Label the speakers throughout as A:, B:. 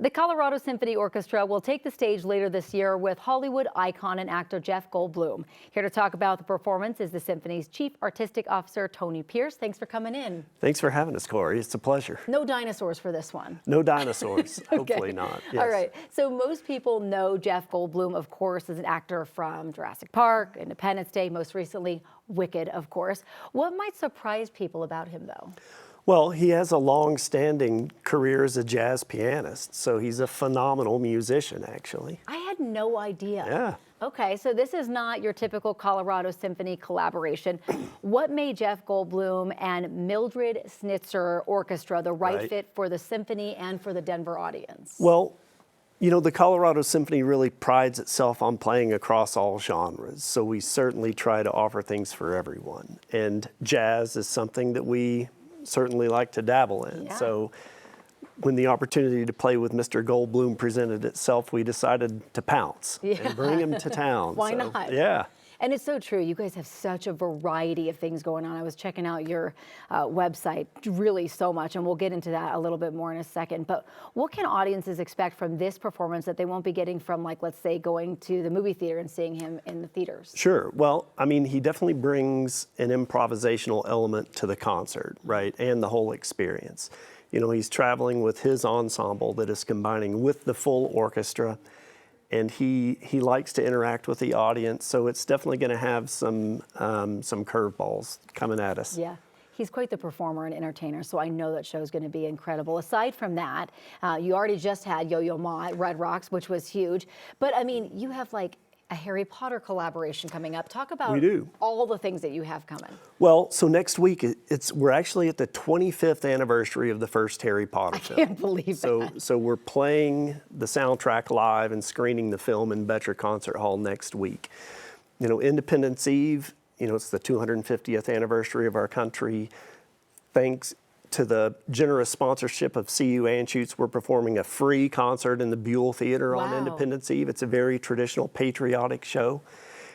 A: The Colorado Symphony Orchestra will take the stage later this year with Hollywood icon and actor Jeff Goldblum. Here to talk about the performance is the Symphony's Chief Artistic Officer, Tony Pierce. Thanks for coming in.
B: Thanks for having us, Corey. It's a pleasure.
A: No dinosaurs for this one.
B: No dinosaurs.
A: Okay.
B: Hopefully not. Yes.
A: All right. So most people know Jeff Goldblum, of course, as an actor from Jurassic Park, Independence Day, most recently Wicked, of course. What might surprise people about him, though?
B: Well, he has a long-standing career as a jazz pianist, so he's a phenomenal musician, actually.
A: I had no idea.
B: Yeah.
A: Okay, so this is not your typical Colorado Symphony collaboration. What made Jeff Goldblum and Mildred Snitzer Orchestra the right fit for the symphony and for the Denver audience?
B: Well, you know, the Colorado Symphony really prides itself on playing across all genres, so we certainly try to offer things for everyone. And jazz is something that we certainly like to dabble in.
A: Yeah.
B: So when the opportunity to play with Mr. Goldblum presented itself, we decided to pounce and bring him to town.
A: Why not?
B: Yeah.
A: And it's so true. You guys have such a variety of things going on. I was checking out your website, really so much, and we'll get into that a little bit more in a second. But what can audiences expect from this performance that they won't be getting from, like, let's say, going to the movie theater and seeing him in the theaters?
B: Sure. Well, I mean, he definitely brings an improvisational element to the concert, right, and the whole experience. You know, he's traveling with his ensemble that is combining with the full orchestra, and he likes to interact with the audience, so it's definitely going to have some curveballs coming at us.
A: Yeah. He's quite the performer and entertainer, so I know that show's going to be incredible. Aside from that, you already just had Yo-Yo Ma at Red Rocks, which was huge. But, I mean, you have, like, a Harry Potter collaboration coming up. Talk about all the things that you have coming.
B: Well, so next week, we're actually at the 25th anniversary of the first Harry Potter film.
A: I can't believe that.
B: So we're playing the soundtrack live and screening the film in Betcher Concert Hall next week. You know, Independence Eve, you know, it's the 250th anniversary of our country. Thanks to the generous sponsorship of CU Anschutz, we're performing a free concert in the Buell Theater on Independence Eve. It's a very traditional patriotic show.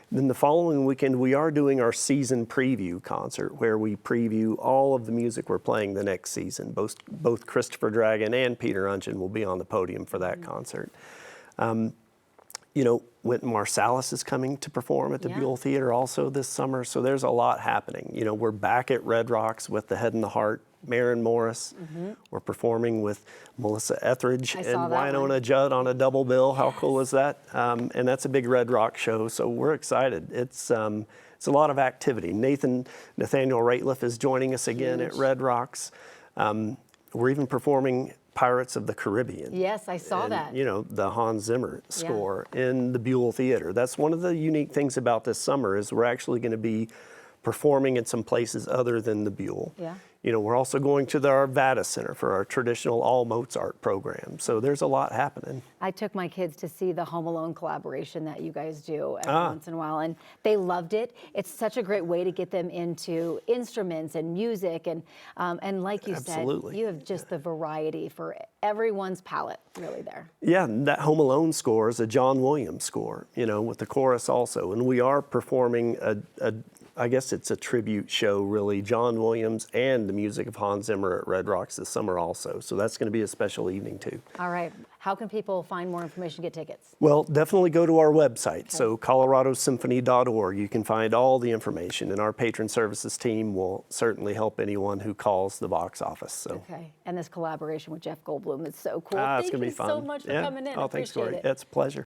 B: Then the following weekend, we are doing our season preview concert where we preview all of the music we're playing the next season. Both Christopher Dragon and Peter Unchen will be on the podium for that concert. You know, Wynton Marsalis is coming to perform at the Buell Theater also this summer, so there's a lot happening. You know, we're back at Red Rocks with The Head and the Heart, Maren Morris. We're performing with Melissa Etheridge and Winona Judd on a double bill. How cool is that? And that's a big Red Rock show, so we're excited. It's a lot of activity. Nathaniel Rateliff is joining us again at Red Rocks. We're even performing Pirates of the Caribbean.
A: Yes, I saw that.
B: You know, the Hans Zimmer score in the Buell Theater. That's one of the unique things about this summer is we're actually going to be performing in some places other than the Buell.
A: Yeah.
B: You know, we're also going to the Arvada Center for our traditional all Mozart program. So there's a lot happening. I
A: took my kids to see the Home Alone collaboration that you guys do every once in a while, and they loved it. It's such a great way to get them into instruments and music, and like you said, you have just the variety for everyone's palette really there.
B: Yeah, that Home Alone score is a John Williams score, you know, with the chorus also. And we are performing I guess it's a tribute show, really, John Williams and the music of Hans Zimmer at Red Rocks this summer also. So that's going to be a special evening, too.
A: All right. How can people find more information, get tickets?
B: Well, definitely go to our website, so coloradosymphony.org. You can find all the information, and our patron services team will certainly help anyone who calls the box office. So.
A: Okay. And this collaboration with Jeff Goldblum is so cool.
B: It's going to be fun.
A: Thank you so much for coming in.
B: Oh, thanks, Corey.
A: Appreciate it.
B: It's a pleasure.